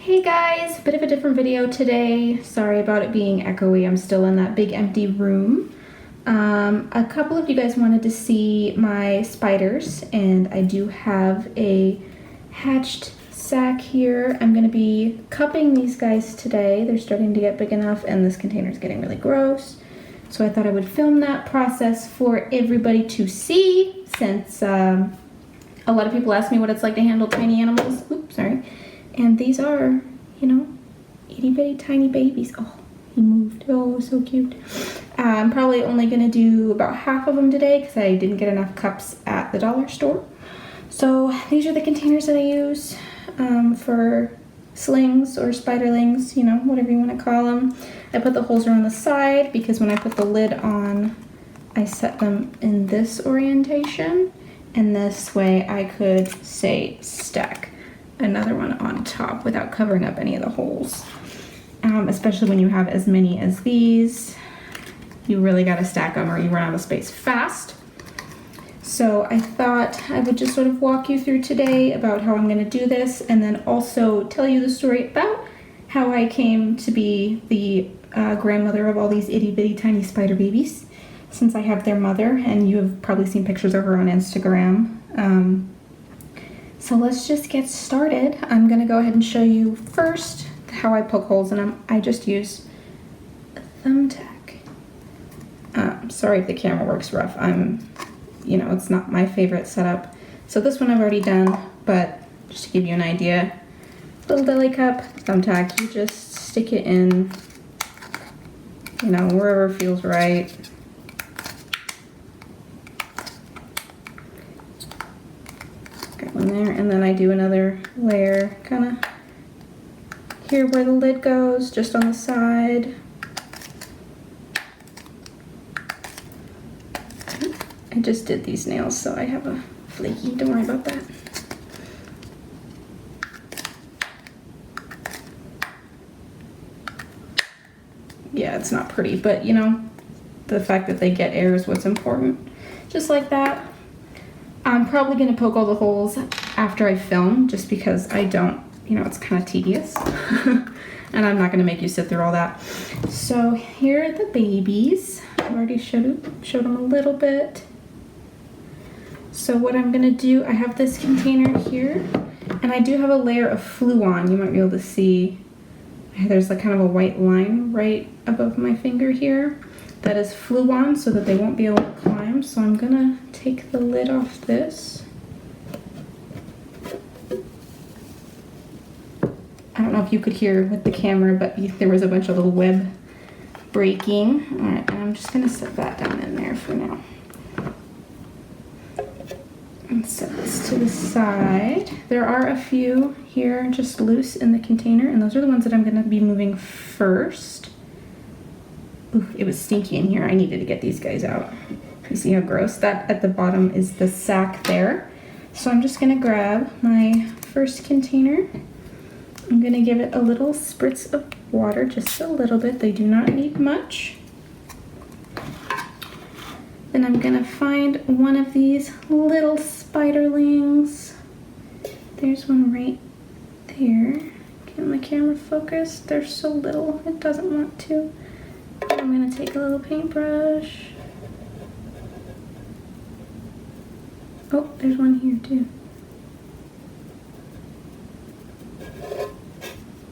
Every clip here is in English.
Hey guys, bit of a different video today. Sorry about it being echoey. I'm still in that big empty room. A couple of you guys wanted to see my spiders, and I do have a hatched sack here. I'm gonna be cupping these guys today. They're starting to get big enough, and this container is getting really gross. So I thought I would film that process for everybody to see, since a lot of people ask me what it's like to handle tiny animals. Oops, sorry. And these are, you know, itty bitty tiny babies. Oh, he moved. Oh, so cute. I'm probably only gonna do about half of them today because I didn't get enough cups at the dollar store. So these are the containers that I use for slings or spiderlings, you know, whatever you want to call them. I put the holes around the side because when I put the lid on, I set them in this orientation, and this way I could, say, stack another one on top without covering up any of the holes. Especially when you have as many as these, you really got to stack them or you run out of space fast. So I thought I would just sort of walk you through today about how I'm going to do this, and then also tell you the story about how I came to be the grandmother of all these itty bitty tiny spider babies, since I have their mother, and you have probably seen pictures of her on Instagram. So let's just get started. I'm gonna go ahead and show you first how I poke holes in them. I just use a thumbtack. Sorry if the camera works rough. You know, it's not my favorite setup. So this one I've already done, but just to give you an idea, little deli cup, thumbtack, you just stick it in, you know, wherever feels right. Got one there, and then I do another layer kind of here where the lid goes, just on the side. I just did these nails, so I have a flaky, don't worry about that. Yeah, it's not pretty, but you know, the fact that they get air is what's important. Just like that. I'm probably going to poke all the holes after I film, just because I don't, you know, it's kind of tedious. And I'm not going to make you sit through all that. So here are the babies. I've already showed them a little bit. So what I'm going to do, I have this container here, and I do have a layer of Fluon. You might be able to see there's like kind of a white line right above my finger here. That is Fluon, so that they won't be able to climb. So I'm gonna take the lid off this. I don't know if you could hear with the camera, but there was a bunch of little web breaking. All right, and I'm just gonna set that down in there for now. And set this to the side. There are a few here just loose in the container, and those are the ones that I'm gonna be moving first. Ooh, it was stinky in here. I needed to get these guys out. You see how gross? That at the bottom is the sack there. So I'm just gonna grab my first container. I'm gonna give it a little spritz of water, just a little bit. They do not need much. Then I'm gonna find one of these little spiderlings. There's one right there. Can the camera focus? They're so little, it doesn't want to. I'm gonna take a little paintbrush. Oh, there's one here too.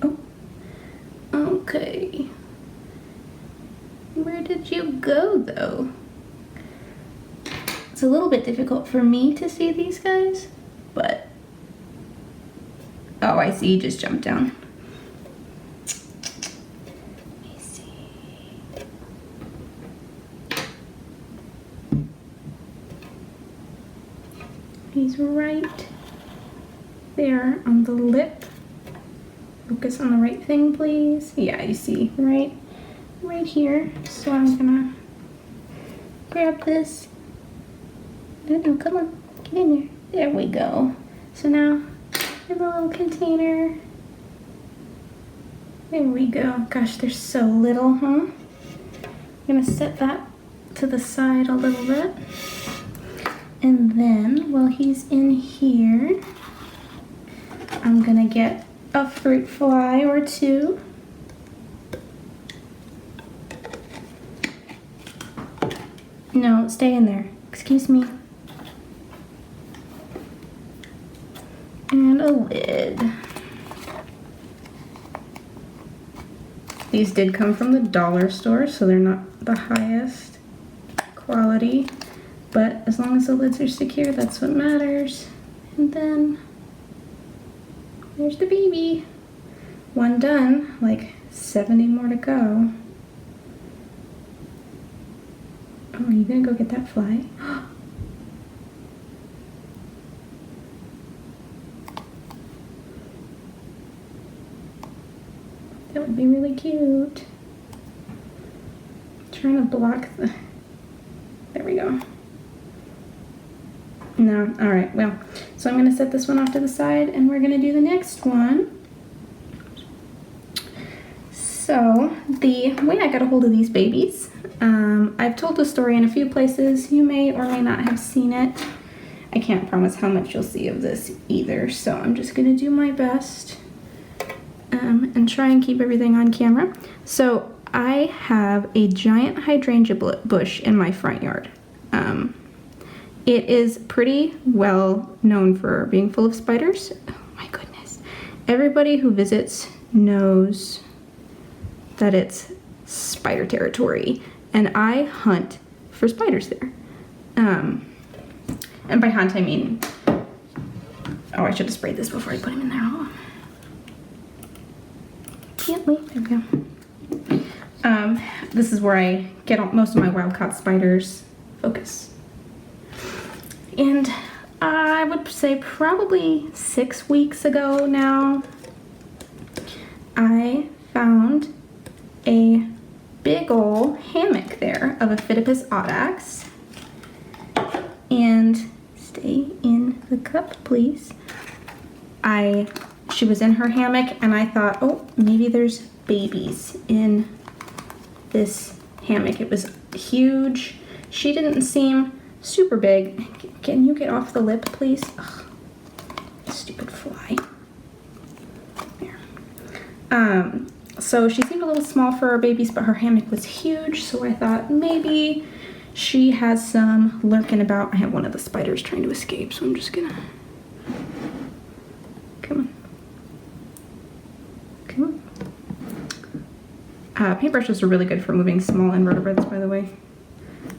Oh, okay. Where did you go though? It's a little bit difficult for me to see these guys, but oh, I see, he just jumped down. He's right there on the lip. Focus on the right thing, please. Yeah, you see, right here. So I'm gonna grab this. No, come on, get in there. There we go. So now, in the little container. There we go. Gosh, they're so little, huh? I'm gonna set that to the side a little bit. And then, while he's in here, I'm gonna get a fruit fly or two. No, stay in there. Excuse me. And a lid. These did come from the dollar store, so they're not the highest quality, but as long as the lids are secure, that's what matters. And then there's the baby. One done, like 70 more to go. Oh, are you gonna go get that fly? That would be really cute. Trying to block the... There we go. No, all right, well, so I'm gonna set this one off to the side and we're gonna do the next one. So the way I got a hold of these babies, I've told the story in a few places. You may or may not have seen it. I can't promise how much you'll see of this either, so I'm just gonna do my best and try and keep everything on camera. So I have a giant hydrangea bush in my front yard. It is pretty well known for being full of spiders. Oh my goodness. Everybody who visits knows that it's spider territory, and I hunt for spiders there. And by hunt I mean, oh, I should have sprayed this before I put him in there. Oh. Gently, there we go. This is where I get most of my wild-caught spiders. Focus. And I would say probably 6 weeks ago now, I found a big ol' hammock there of a Phidippus audax. And stay in the cup, please. She was in her hammock and I thought, oh, maybe there's babies in this hammock. It was huge. She didn't seem super big. Can you get off the lip, please? Ugh, stupid fly. There. So she seemed a little small for her babies, but her hammock was huge, so I thought maybe she has some lurking about. I have one of the spiders trying to escape, so I'm just gonna... Come on. Come on. Paintbrushes are really good for moving small invertebrates, by the way.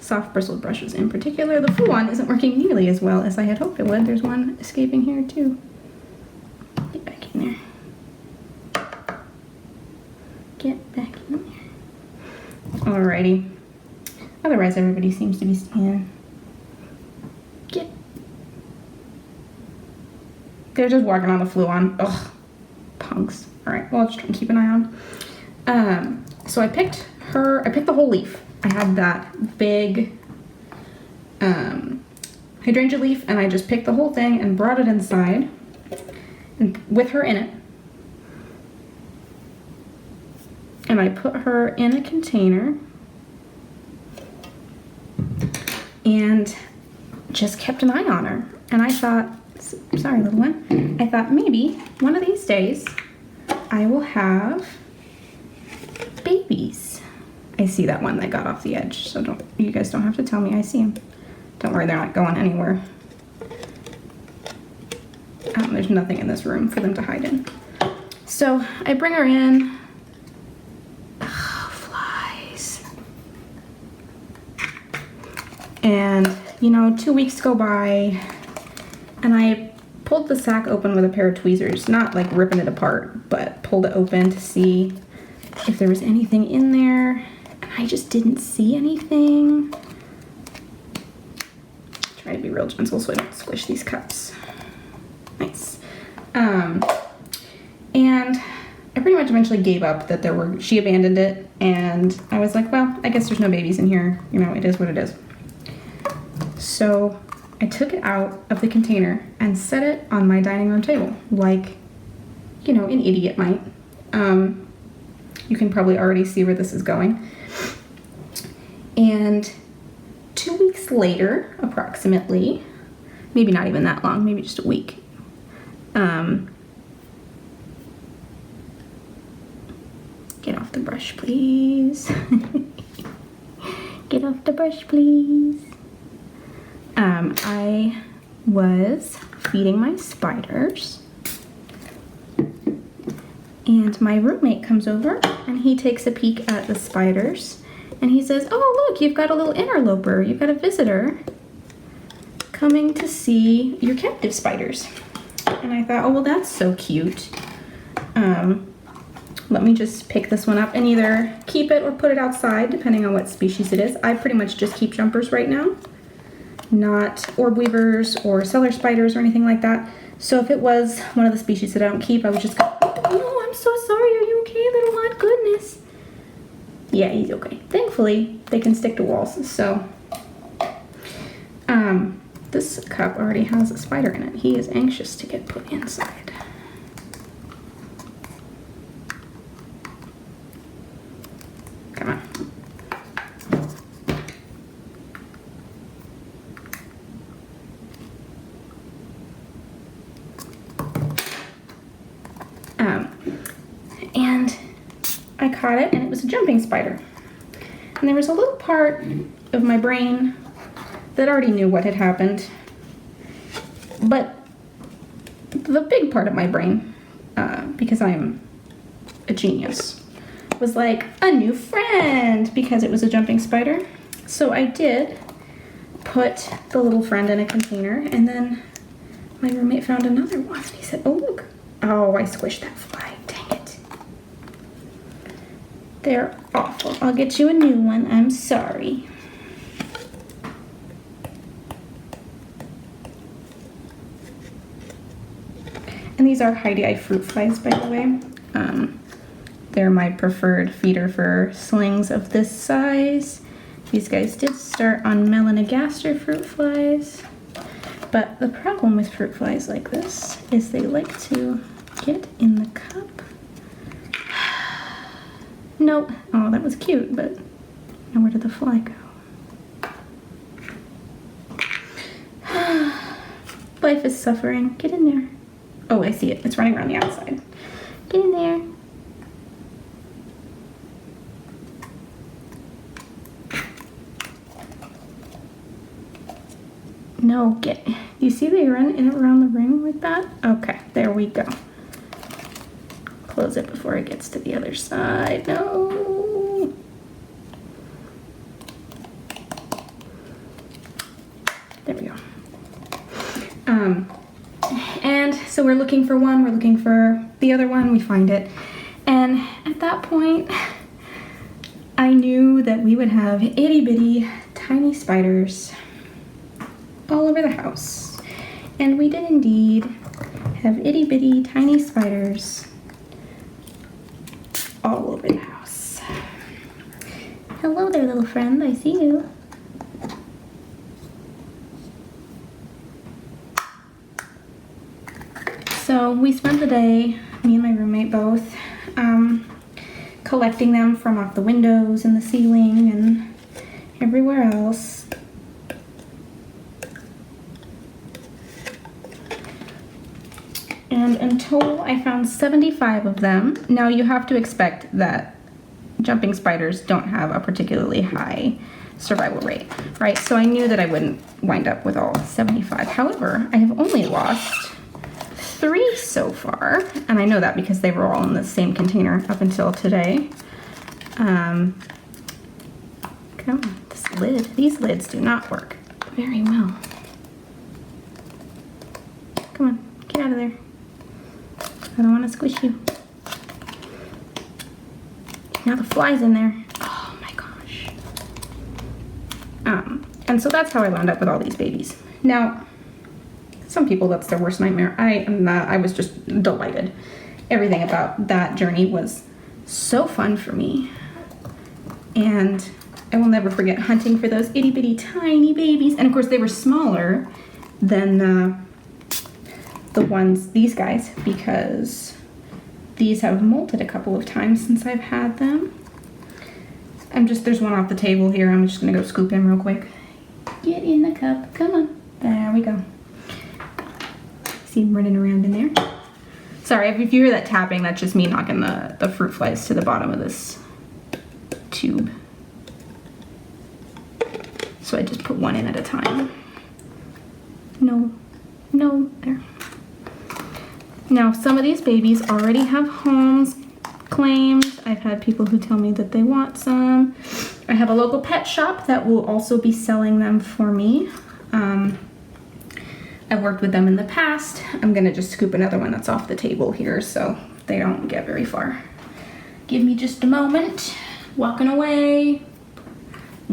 Soft bristled brushes in particular. The full one isn't working nearly as well as I had hoped it would. There's one escaping here too. Get back in there. Get back in there. Alrighty. Otherwise everybody seems to be staying. Get. They're just walking on the fluon. Ugh. Punks. Alright, well, I'll just try and keep an eye on. So I picked the whole leaf. I had that big hydrangea leaf, and I just picked the whole thing and brought it inside and with her in it. And I put her in a container and just kept an eye on her. And I thought, sorry little one, I thought maybe one of these days I will have babies. I see that one that got off the edge, so you guys don't have to tell me, I see them. Don't worry, they're not going anywhere. There's nothing in this room for them to hide in. So I bring her in. Ugh, flies. And, you know, 2 weeks go by, and I pulled the sack open with a pair of tweezers, not like ripping it apart, but pulled it open to see if there was anything in there. I just didn't see anything. Try to be real gentle so I don't squish these cups. Nice. And I pretty much eventually gave up that she abandoned it, and I was like, well, I guess there's no babies in here. You know, it is what it is. So I took it out of the container and set it on my dining room table, like, you know, an idiot might. You can probably already see where this is going. And 2 weeks later, approximately, maybe not even that long, maybe just a week, Get off the brush, please. Get off the brush, please. I was feeding my spiders, and my roommate comes over and he takes a peek at the spiders and he says, "Oh, look, you've got a little interloper. You've got a visitor coming to see your captive spiders." And I thought, oh, well, that's so cute. Let me just pick this one up and either keep it or put it outside, depending on what species it is. I pretty much just keep jumpers right now, not orb weavers or cellar spiders or anything like that. So if it was one of the species that I don't keep, I would just go, "Oh, no, I'm so sorry. Are you okay, little one? Goodness." Yeah, he's okay. Thankfully, they can stick to walls. So this cup already has a spider in it. He is anxious to get put inside. Come on. And I caught it, and it was a jumping spider. And there was a little part of my brain that already knew what had happened. But the big part of my brain, because I'm a genius, was like, a new friend, because it was a jumping spider. So I did put the little friend in a container, and then my roommate found another one. He said, "Oh, look. Oh, I squished that fly. Dang it. They're awful. I'll get you a new one. I'm sorry." And these are Hive fruit flies, by the way. They're my preferred feeder for slings of this size. These guys did start on melanogaster fruit flies. But the problem with fruit flies like this is they like to get in the cup. Nope. Oh, that was cute, but now where did the fly go? Life is suffering. Get in there. Oh, I see it. It's running around the outside. Get in there. No, get. You see they run in around the ring like that? Okay, there we go. Close it before it gets to the other side. No. There we go. And so we're looking for one, we're looking for the other one, we find it. And at that point, I knew that we would have itty bitty tiny spiders all over the house. And we did indeed have itty bitty tiny spiders all over the house. Hello there, little friend, I see you. So we spent the day, me and my roommate both, collecting them from off the windows and the ceiling and everywhere else. And in total, I found 75 of them. Now you have to expect that jumping spiders don't have a particularly high survival rate, right? So I knew that I wouldn't wind up with all 75. However, I have only lost 3 so far, and I know that because they were all in the same container up until today. Come on, this lid. These lids do not work very well. Come on, get out of there. I don't want to squish you. Now the fly's in there. Oh my gosh. And so that's how I wound up with all these babies. Now, some people, that's their worst nightmare. I was just delighted. Everything about that journey was so fun for me. And I will never forget hunting for those itty bitty tiny babies. And of course they were smaller than the ones, these guys, because these have molted a couple of times since I've had them. There's one off the table here. I'm just gonna go scoop in real quick. Get in the cup, come on. There we go. See him running around in there. Sorry, if you hear that tapping, that's just me knocking the fruit flies to the bottom of this tube. So I just put one in at a time. No, there. Now, some of these babies already have homes claimed. I've had people who tell me that they want some. I have a local pet shop that will also be selling them for me. I've worked with them in the past. I'm gonna just scoop another one that's off the table here so they don't get very far. Give me just a moment. Walking away.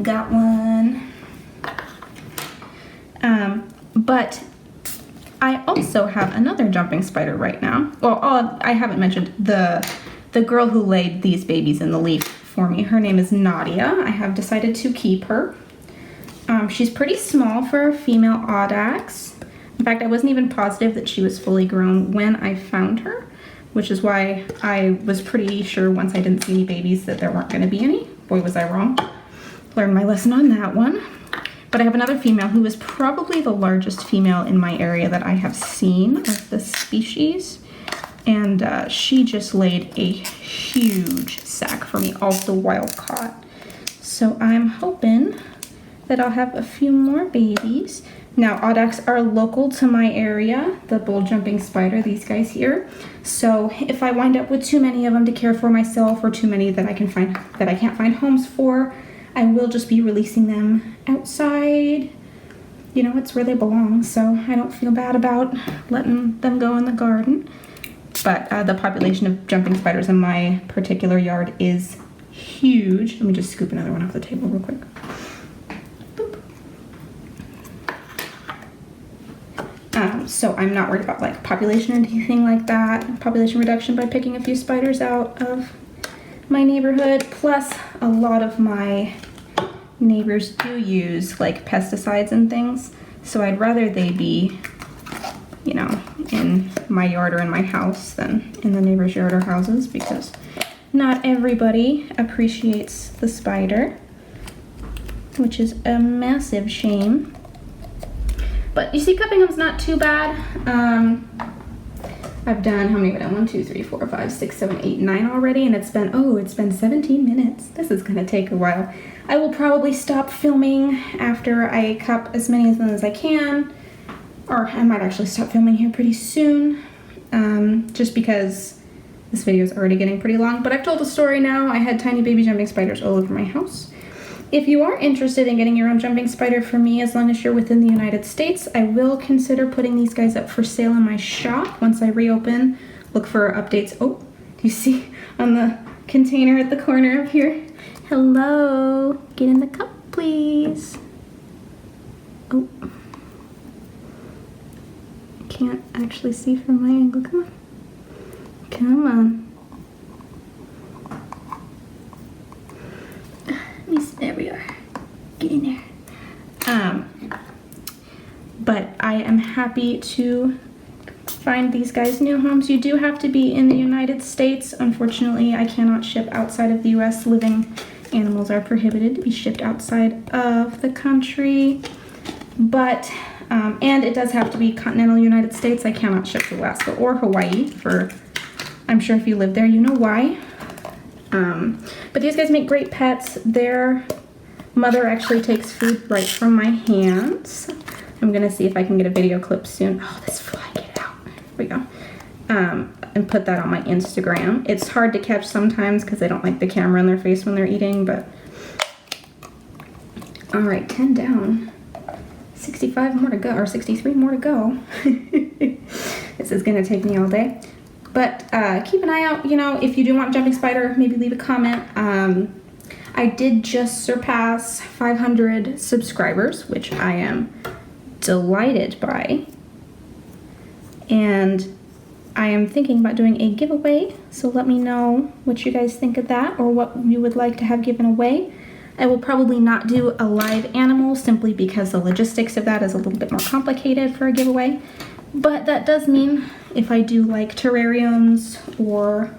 Got one. But I also have another jumping spider right now. Well, I haven't mentioned the girl who laid these babies in the leaf for me. Her name is Nadia. I have decided to keep her. She's pretty small for a female audax. In fact, I wasn't even positive that she was fully grown when I found her, which is why I was pretty sure once I didn't see any babies that there weren't going to be any. Boy, was I wrong. Learned my lesson on that one. But I have another female who is probably the largest female in my area that I have seen of the species. And she just laid a huge sack for me, also wild caught. So I'm hoping that I'll have a few more babies. Now, audax are local to my area, the bull jumping spider, these guys here. So if I wind up with too many of them to care for myself or too many that I can't find homes for, I will just be releasing them outside. You know, it's where they belong, so I don't feel bad about letting them go in the garden. But the population of jumping spiders in my particular yard is huge. Let me just scoop another one off the table real quick. So I'm not worried about like population or anything like that, population reduction by picking a few spiders out of my neighborhood. Plus, a lot of my neighbors do use like pesticides and things, so I'd rather they be, you know, in my yard or in my house than in the neighbor's yard or houses, because not everybody appreciates the spider, which is a massive shame. But you see, cupping them's not too bad. I've done, how many have I done? 1, 2, 3, 4, 5, 6, 7, 8, 9 already, and it's been 17 minutes. This is gonna take a while. I will probably stop filming after I cup as many of them as I can, or I might actually stop filming here pretty soon, just because this video is already getting pretty long. But I've told a story now. I had tiny baby jumping spiders all over my house. If you are interested in getting your own jumping spider from me, as long as you're within the United States, I will consider putting these guys up for sale in my shop once I reopen. Look for updates. Oh, do you see on the container at the corner up here? Hello, get in the cup, please. Oh, can't actually see from my angle. Come on, come on. There we are. Get in there. But I am happy to find these guys new homes. You do have to be in the United States. Unfortunately, I cannot ship outside of the US. Living animals are prohibited to be shipped outside of the country. But, and it does have to be continental United States. I cannot ship to Alaska or Hawaii I'm sure if you live there, you know why. But these guys make great pets. Their mother actually takes food right from my hands. I'm gonna see if I can get a video clip soon. Oh, this fly, get it out. Here we go. And put that on my Instagram. It's hard to catch sometimes because they don't like the camera in their face when they're eating, but. All right, 10 down. 65 more to go, or 63 more to go. This is gonna take me all day. But keep an eye out, you know, if you do want a jumping spider, maybe leave a comment. I did just surpass 500 subscribers, which I am delighted by. And I am thinking about doing a giveaway, so let me know what you guys think of that or what you would like to have given away. I will probably not do a live animal simply because the logistics of that is a little bit more complicated for a giveaway. But that does mean if I do like terrariums or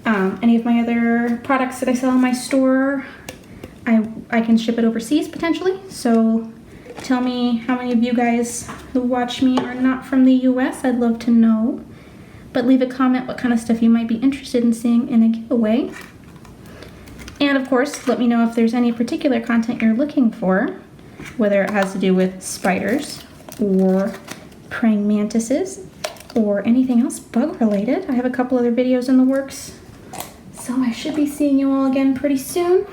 any of my other products that I sell in my store, I can ship it overseas potentially. So tell me how many of you guys who watch me are not from the US. I'd love to know. but leave a comment what kind of stuff you might be interested in seeing in a giveaway. And of course, let me know if there's any particular content you're looking for, whether it has to do with spiders or praying mantises or anything else bug related. I have a couple other videos in the works, so I should be seeing you all again pretty soon.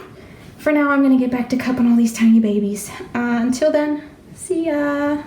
For now, I'm gonna get back to cupping all these tiny babies. Until then, see ya.